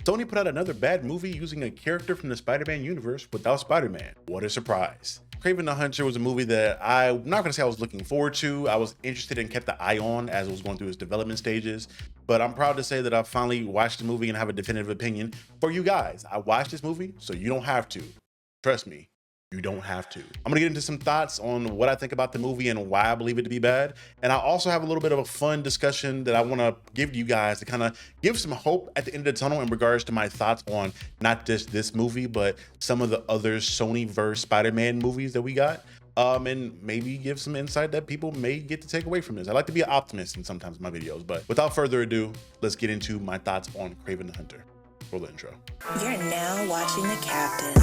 Sony put out another bad movie using a character from the Spider-Man universe without Spider-Man. What a surprise. Kraven the Hunter was a movie that I'm not gonna say I was looking forward to. I was interested and kept the eye on as it was going through its development stages. But I'm proud to say that I finally watched the movie and have a definitive opinion for you guys. I watched this movie, so you don't have to. Trust me. You don't have to. I'm gonna get into some thoughts on what I think about the movie and why I believe it to be bad. And I also have a little bit of a fun discussion that I wanna give you guys to kind of give some hope at the end of the tunnel in regards to my thoughts on not just this movie, but some of the other Sony-verse Spider-Man movies that we got. And maybe give some insight that people may get to take away from this. I like to be an optimist in sometimes my videos, but without further ado, let's get into my thoughts on Kraven the Hunter. Roll the intro. You're now watching The Captain.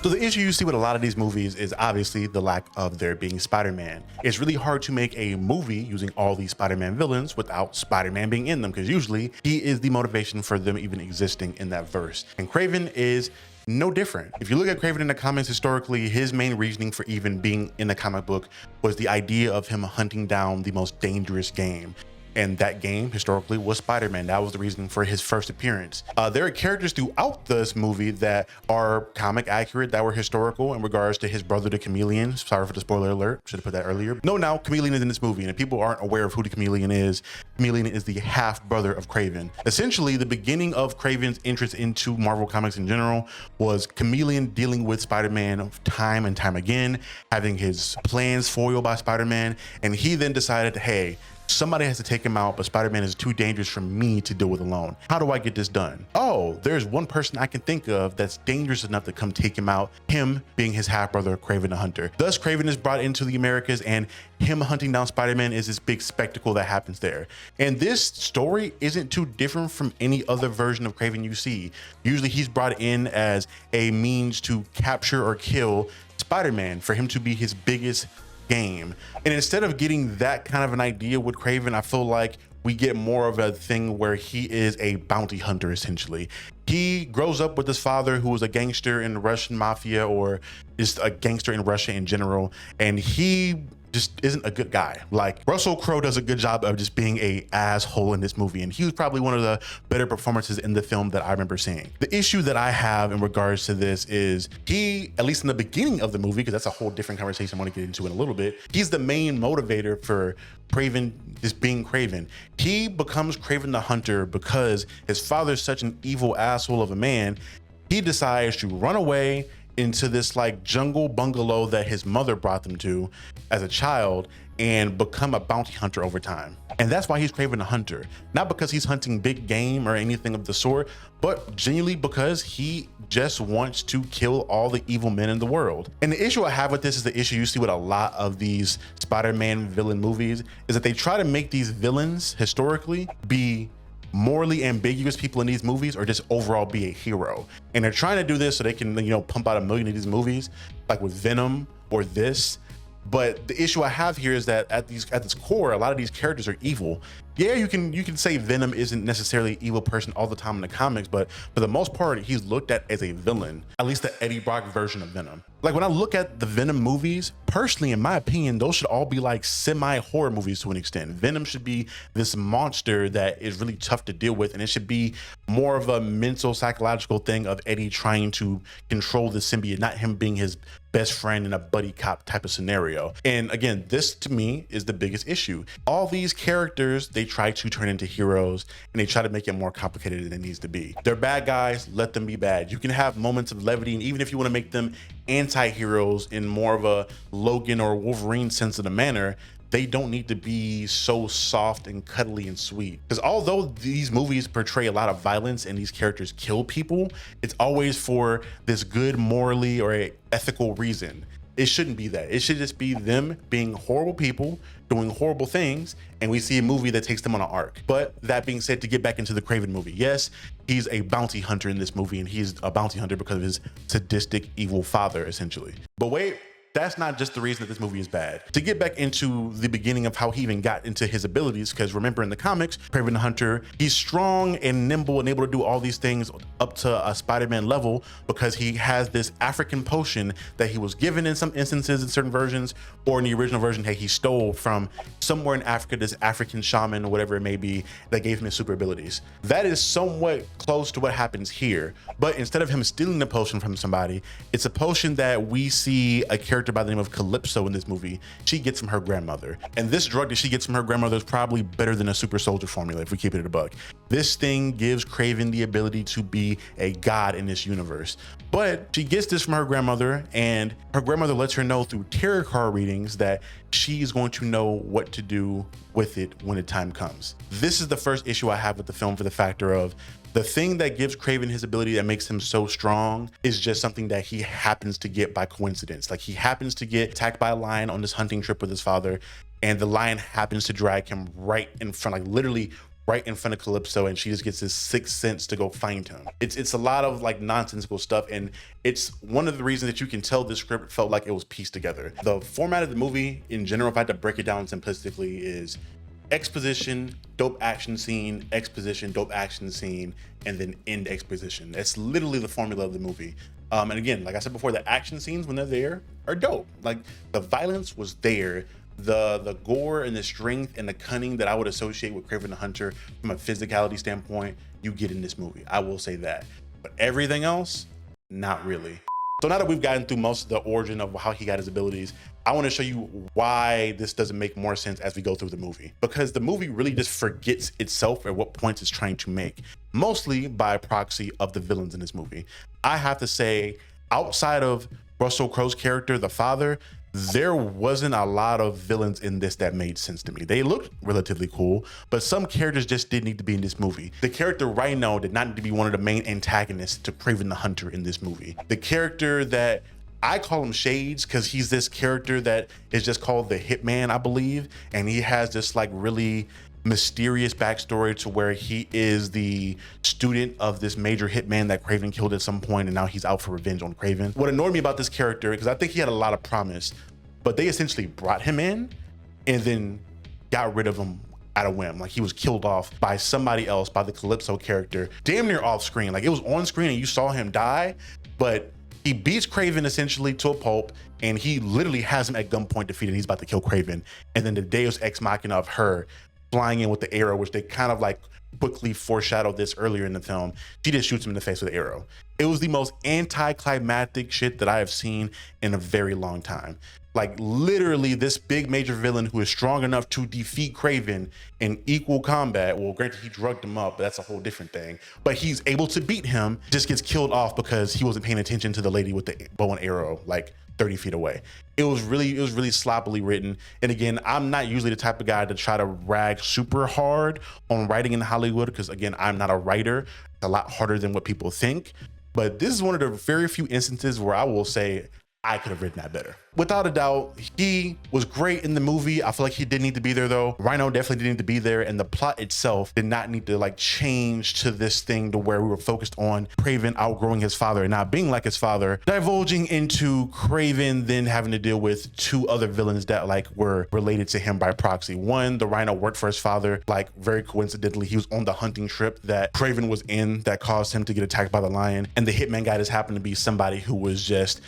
So the issue you see with a lot of these movies is obviously the lack of there being Spider-Man. It's really hard to make a movie using all these Spider-Man villains without Spider-Man being in them, because usually he is the motivation for them even existing in that verse. And Kraven is no different. If you look at Kraven in the comics historically, his main reasoning for even being in the comic book was the idea of him hunting down the most dangerous game. And that game historically was Spider-Man. That was the reason for his first appearance. There are characters throughout this movie that are comic accurate, that were historical in regards to his brother, the Chameleon. Sorry for the spoiler alert, should have put that earlier. No, now Chameleon is in this movie, and if people aren't aware of who the Chameleon is the half brother of Kraven. Essentially, the beginning of Kraven's interest into Marvel Comics in general was Chameleon dealing with Spider-Man time and time again, having his plans foiled by Spider-Man, and he then decided, hey, somebody has to take him out, but Spider-Man is too dangerous for me to deal with alone. How do I get this done? Oh, there's one person I can think of that's dangerous enough to come take him out, him being his half-brother, Kraven the Hunter. Thus, Kraven is brought into the Americas, and him hunting down Spider-Man is this big spectacle that happens there. And this story isn't too different from any other version of Kraven you see. Usually he's brought in as a means to capture or kill Spider-Man for him to be his biggest game. And instead of getting that kind of an idea with Kraven, I feel like we get more of a thing where he is a bounty hunter, essentially. He grows up with his father, who was a gangster in the Russian mafia, or just a gangster in Russia in general, and he just isn't a good guy. Like, Russell Crowe does a good job of just being a asshole in this movie, and he was probably one of the better performances in the film that I remember seeing. The issue that I have in regards to this is he, at least in the beginning of the movie, because that's a whole different conversation I want to get into in a little bit, he's the main motivator for Kraven just being Kraven. He becomes Kraven the Hunter because his father's such an evil asshole of a man. He decides to run away into this like jungle bungalow that his mother brought them to as a child and become a bounty hunter over time. And that's why he's Kraven the Hunter. Not because he's hunting big game or anything of the sort, but genuinely because he just wants to kill all the evil men in the world. And the issue I have with this is the issue you see with a lot of these Spider-Man villain movies, is that they try to make these villains historically be morally ambiguous people in these movies, or just overall be a hero. And they're trying to do this so they can, you know, pump out 1 million of these movies, like with Venom or this. But the issue I have here is that at its core, a lot of these characters are evil. Yeah, you can say Venom isn't necessarily an evil person all the time in the comics, but for the most part, he's looked at as a villain, at least the Eddie Brock version of Venom. Like, when I look at the Venom movies, personally, in my opinion, those should all be like semi-horror movies to an extent. Venom should be this monster that is really tough to deal with, and it should be more of a mental, psychological thing of Eddie trying to control the symbiote, not him being his best friend in a buddy cop type of scenario. And again, this to me is the biggest issue. All these characters, they try to turn into heroes, and they try to make it more complicated than it needs to be. They're bad guys, let them be bad. You can have moments of levity, and even if you want to make them anti-heroes in more of a Logan or Wolverine sense of the manner, they don't need to be so soft and cuddly and sweet. Because although these movies portray a lot of violence and these characters kill people, it's always for this good morally or a ethical reason. It shouldn't be that. It should just be them being horrible people, doing horrible things, and we see a movie that takes them on an arc. But that being said, to get back into the Kraven movie, yes, he's a bounty hunter in this movie, and he's a bounty hunter because of his sadistic, evil father, essentially. But wait, that's not just the reason that this movie is bad. To get back into the beginning of how he even got into his abilities, because remember in the comics, Kraven the Hunter, he's strong and nimble and able to do all these things up to a Spider-Man level because he has this African potion that he was given in some instances in certain versions, or in the original version, hey, he stole from somewhere in Africa, this African shaman or whatever it may be, that gave him his super abilities. That is somewhat close to what happens here, but instead of him stealing the potion from somebody, it's a potion that we see a character by the name of Calypso in this movie. She gets from her grandmother, and this drug that she gets from her grandmother is probably better than a super soldier formula if we keep it at a buck. This thing gives Kraven the ability to be a god in this universe, but she gets this from her grandmother, and her grandmother lets her know through tarot card readings that she is going to know what to do with it when the time comes. This is the first issue I have with the film, for the factor of the thing that gives Kraven his ability that makes him so strong is just something that he happens to get by coincidence. Like, he happens to get attacked by a lion on this hunting trip with his father, and the lion happens to drag him right in front, like literally right in front of Calypso, and she just gets this sixth sense to go find him. It's a lot of like nonsensical stuff, and it's one of the reasons that you can tell this script felt like it was pieced together. The format of the movie in general, if I had to break it down simplistically, is exposition, dope action scene, exposition, dope action scene, and then end exposition. That's literally the formula of the movie. And again, like I said before, the action scenes when they're there are dope. Like, the violence was there. The gore and the strength and the cunning that I would associate with Kraven the Hunter from a physicality standpoint, you get in this movie. I will say that. But everything else, not really. So now that we've gotten through most of the origin of how he got his abilities, I want to show you why this doesn't make more sense as we go through the movie. Because the movie really just forgets itself at what points it's trying to make, mostly by proxy of the villains in this movie. I have to say, outside of Russell Crowe's character, the father, there wasn't a lot of villains in this that made sense to me. They looked relatively cool, but some characters just didn't need to be in this movie. The character Rhino did not need to be one of the main antagonists to Kraven the Hunter in this movie. The character that I call him Shades because he's this character that is just called the Hitman, I believe, and he has this like really mysterious backstory to where he is the student of this major hitman that Kraven killed at some point, and now he's out for revenge on Kraven. What annoyed me about this character, because I think he had a lot of promise, but they essentially brought him in and then got rid of him at a whim. Like, he was killed off by somebody else, by the Calypso character, damn near off screen. Like, it was on screen and you saw him die, but he beats Kraven essentially to a pulp, and he literally has him at gunpoint defeated. He's about to kill Kraven, and then the Deus Ex Machina of her flying in with the arrow, which they kind of like quickly foreshadowed this earlier in the film. She just shoots him in the face with the arrow. It was the most anticlimactic shit that I have seen in a very long time. Like, literally, this big major villain who is strong enough to defeat Kraven in equal combat. Well, granted, he drugged him up, but that's a whole different thing. But he's able to beat him, just gets killed off because he wasn't paying attention to the lady with the bow and arrow, like 30 feet away. It was really sloppily written. And again, I'm not usually the type of guy to try to rag super hard on writing in Hollywood, because again, I'm not a writer. It's a lot harder than what people think. But this is one of the very few instances where I will say I could have written that better. Without a doubt, he was great in the movie. I feel like he didn't need to be there though. Rhino definitely didn't need to be there, and the plot itself did not need to like change to this thing to where we were focused on Kraven outgrowing his father and not being like his father, divulging into Kraven then having to deal with two other villains that like were related to him by proxy. One, the Rhino worked for his father. Like, very coincidentally, he was on the hunting trip that Kraven was in that caused him to get attacked by the lion. And the hitman guy just happened to be somebody who was just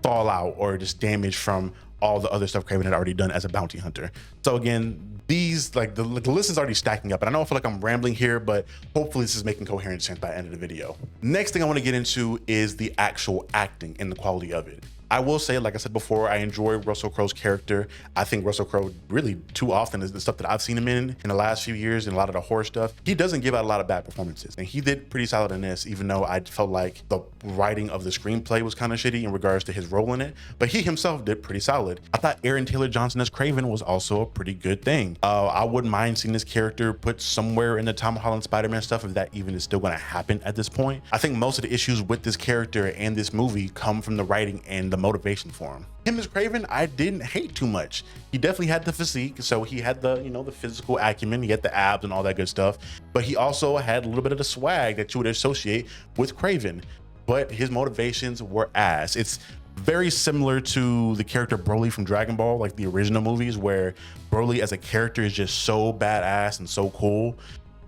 fallout or just damage from all the other stuff Kraven had already done as a bounty hunter. So again, these like the list is already stacking up, and I know I feel like I'm rambling here, but hopefully this is making coherent sense by the end of the video. Next thing I want to get into is the actual acting and the quality of it. I will say, like I said before, I enjoy Russell Crowe's character. I think Russell Crowe really too often is the stuff that I've seen him in the last few years, and a lot of the horror stuff. He doesn't give out a lot of bad performances, and he did pretty solid in this, even though I felt like the writing of the screenplay was kind of shitty in regards to his role in it, but he himself did pretty solid. I thought Aaron Taylor Johnson as Kraven was also a pretty good thing. I wouldn't mind seeing this character put somewhere in the Tom Holland Spider-Man stuff, if that even is still going to happen at this point. I think most of the issues with this character and this movie come from the writing and the motivation for him. Him as Kraven, I didn't hate too much. He definitely had the physique, so he had the, you know, the physical acumen, he had the abs and all that good stuff, but he also had a little bit of the swag that you would associate with Kraven. But his motivations were ass. It's Very similar to the character Broly from Dragon Ball, like the original movies, where Broly as a character is just so badass and so cool,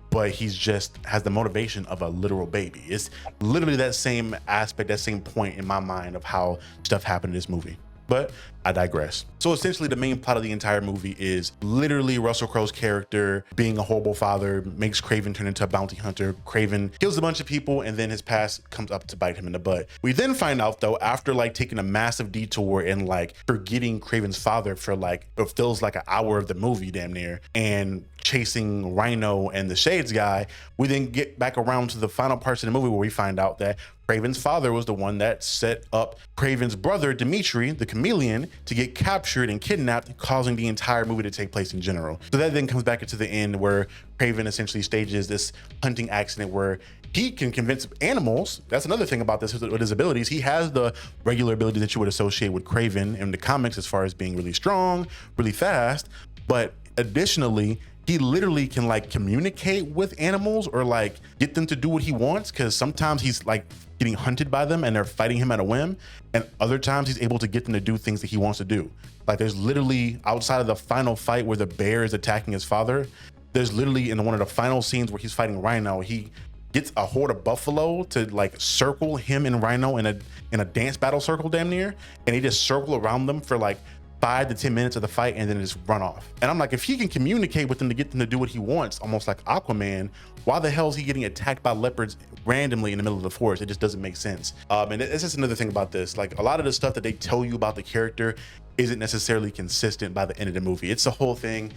but he's just has the motivation of a literal baby. It's literally that same aspect, that same point in my mind of how stuff happened in this movie. But I digress. So essentially the main plot of the entire movie is literally Russell Crowe's character being a horrible father, makes Kraven turn into a bounty hunter. Kraven kills a bunch of people, and then his past comes up to bite him in the butt. We then find out though, after like taking a massive detour and like forgetting Kraven's father for like, it feels like an hour of the movie damn near, and chasing Rhino and the Shades guy, we then get back around to the final parts of the movie where we find out that Kraven's father was the one that set up Kraven's brother, Dimitri, the chameleon, to get captured and kidnapped, causing the entire movie to take place in general. So that then comes back into the end where Kraven essentially stages this hunting accident where he can convince animals. That's another thing about this with his abilities. He has the regular abilities that you would associate with Kraven in the comics as far as being really strong, really fast, but additionally, he literally can like communicate with animals or like get them to do what he wants, because sometimes he's like getting hunted by them and they're fighting him at a whim, and other times he's able to get them to do things that he wants to do. Like there's literally, outside of the final fight where the bear is attacking his father, there's literally in one of the final scenes where he's fighting Rhino, he gets a horde of buffalo to like circle him and Rhino in a dance battle circle damn near, and he just circle around them for like 5 to 10 minutes of the fight and then just run off. And I'm like, if he can communicate with them to get them to do what he wants, almost like Aquaman, why the hell is he getting attacked by leopards randomly in the middle of the forest? It just doesn't make sense. And it's just another thing about this. Like a lot of the stuff that they tell you about the character isn't necessarily consistent by the end of the movie. It's the whole thing.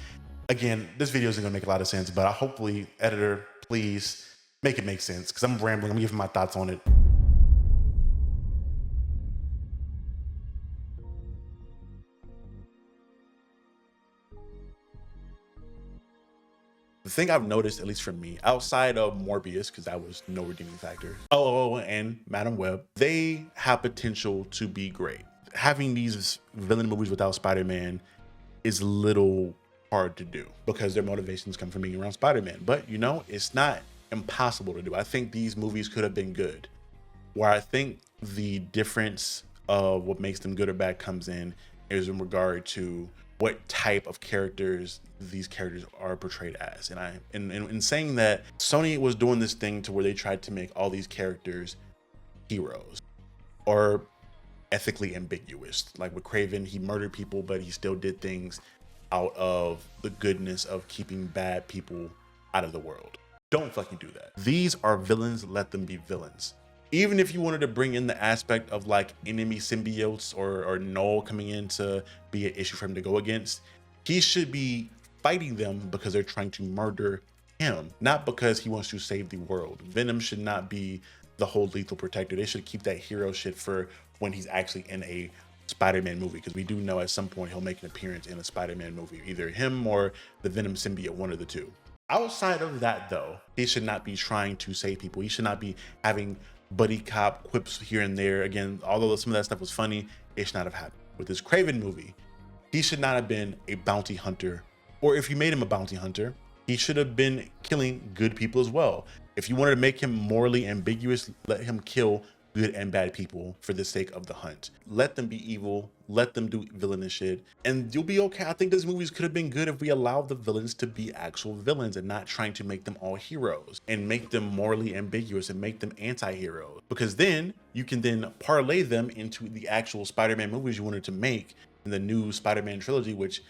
Again, this video isn't gonna make a lot of sense, but hopefully, editor, please make it make sense, because I'm rambling. I'm giving my thoughts on it. The thing I've noticed, at least for me, outside of Morbius, because that was no redeeming factor, and Madam Web, they have potential to be great. Having these villain movies without Spider-Man is a little hard to do because their motivations come from being around Spider-Man. But you know, it's not impossible to do. I think these movies could have been good. Where I think the difference of what makes them good or bad comes in is in regard to what type of characters these characters are portrayed as. And in saying that, Sony was doing this thing to where they tried to make all these characters heroes or ethically ambiguous. Like with Kraven, he murdered people, but he still did things out of the goodness of keeping bad people out of the world. Don't fucking do that. These are villains, let them be villains. Even if you wanted to bring in the aspect of like enemy symbiotes or Null coming in to be an issue for him to go against, he should be fighting them because they're trying to murder him, not because he wants to save the world. Venom should not be the whole lethal protector. They should keep that hero shit for when he's actually in a Spider-Man movie, because we do know at some point he'll make an appearance in a Spider-Man movie, either him or the Venom symbiote, one of the two. Outside of that though, he should not be trying to save people. He should not be having buddy cop quips here and there. Again, although some of that stuff was funny, it should not have happened. With this Kraven movie, he should not have been a bounty hunter, or if you made him a bounty hunter, he should have been killing good people as well. If you wanted to make him morally ambiguous, let him kill good and bad people for the sake of the hunt. Let them be evil, let them do villainous shit, and you'll be okay. I think these movies could have been good if we allowed the villains to be actual villains and not trying to make them all heroes and make them morally ambiguous and make them anti-heroes, because then you can then parlay them into the actual Spider-Man movies you wanted to make in the new Spider-Man trilogy, which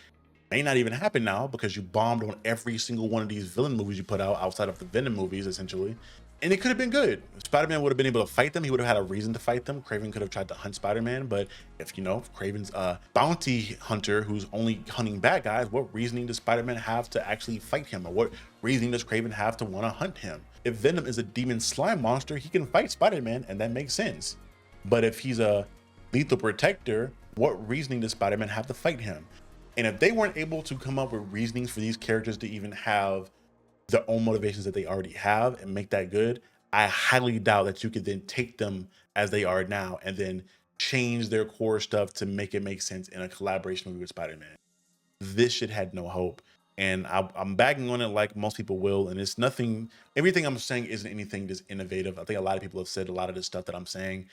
may not even happen now because you bombed on every single one of these villain movies you put out outside of the Venom movies, essentially. And it could have been good. Spider-Man would have been able to fight them. He would have had a reason to fight them. Kraven could have tried to hunt Spider-Man, but if you know, Kraven's a bounty hunter who's only hunting bad guys, what reasoning does Spider-Man have to actually fight him? Or what reasoning does Kraven have to want to hunt him? If Venom is a demon slime monster, he can fight Spider-Man, and that makes sense. But if he's a lethal protector, what reasoning does Spider-Man have to fight him? And if they weren't able to come up with reasonings for these characters to even have their own motivations that they already have and make that good, I highly doubt that you could then take them as they are now and then change their core stuff to make it make sense in a collaboration movie with Spider-Man. This shit had no hope, and I'm bagging on it like most people will, and it's nothing, everything I'm saying isn't anything just innovative. I think a lot of people have said a lot of the stuff that I'm saying,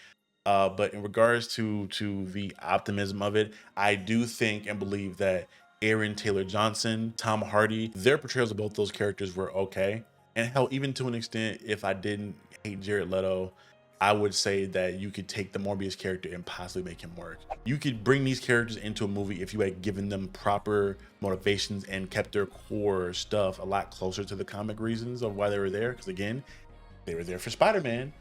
But in regards to the optimism of it, I do think and believe that Aaron Taylor Johnson, Tom Hardy, their portrayals of both those characters were okay. And hell, even to an extent, if I didn't hate Jared Leto, I would say that you could take the Morbius character and possibly make him work. You could bring these characters into a movie if you had given them proper motivations and kept their core stuff a lot closer to the comic reasons of why they were there. Because again, they were there for Spider-Man.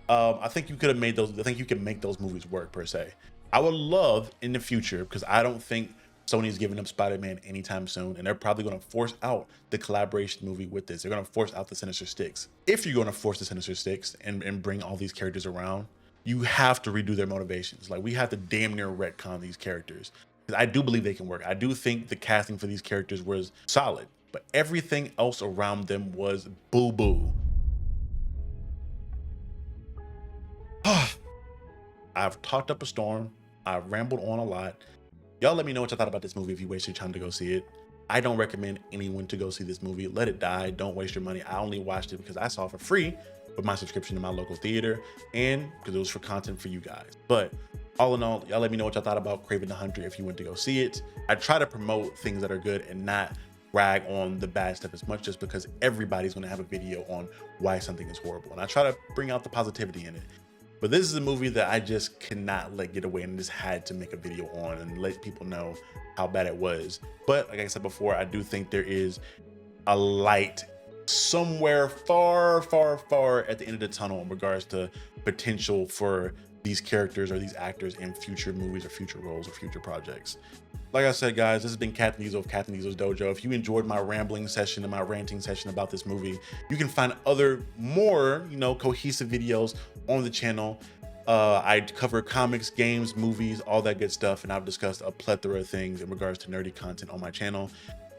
I think you could have made those. I think you can make those movies work per se. I would love in the future, because I don't think Sony's giving up Spider-Man anytime soon, and they're probably going to force out the collaboration movie with this. They're going to force out the Sinister Six. If you're going to force the Sinister Six and bring all these characters around, you have to redo their motivations. Like, we have to damn near retcon these characters. Because I do believe they can work. I do think the casting for these characters was solid, but everything else around them was boo-boo. I've talked up a storm. I've rambled on a lot. Y'all let me know what y'all thought about this movie if you wasted your time to go see it. I don't recommend anyone to go see this movie. Let it die. Don't waste your money. I only watched it because I saw it for free with my subscription to my local theater and because it was for content for you guys. But all in all, y'all let me know what y'all thought about Kraven the Hunter if you went to go see it. I try to promote things that are good and not rag on the bad stuff as much, just because everybody's going to have a video on why something is horrible. And I try to bring out the positivity in it. But this is a movie that I just cannot let get away and just had to make a video on and let people know how bad it was. But like I said before, I do think there is a light somewhere far, far, far at the end of the tunnel in regards to potential for these characters or these actors in future movies or future roles or future projects. Like I said, guys, this has been Captain Diesel of Captain Diesel's Dojo. If you enjoyed my rambling session and my ranting session about this movie, you can find other more, cohesive videos on the channel. I cover comics, games, movies, all that good stuff, and I've discussed a plethora of things in regards to nerdy content on my channel.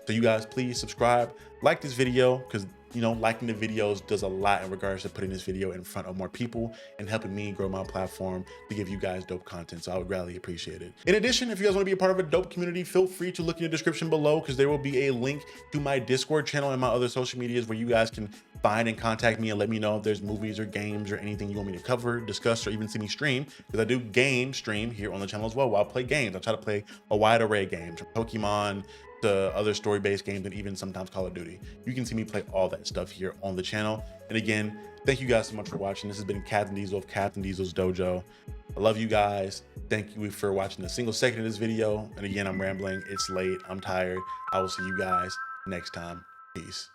So you guys, please subscribe, like this video, because liking the videos does a lot in regards to putting this video in front of more people and helping me grow my platform to give you guys dope content. So I would greatly appreciate it. In addition, if you guys want to be a part of a dope community, feel free to look in the description below, because there will be a link to my Discord channel and my other social medias where you guys can find and contact me and let me know if there's movies or games or anything you want me to cover, discuss, or even see me stream, because I do game stream here on the channel as well while I play games. I try to play a wide array of games, from Pokemon to other story-based games and even sometimes Call of Duty. You can see me play all that stuff here on the channel. And again, thank you guys so much for watching. This has been Captain Diesel of Captain Diesel's Dojo. I love you guys. Thank you for watching a single second of this video. And again, I'm rambling. It's late. I'm tired. I will see you guys next time. Peace.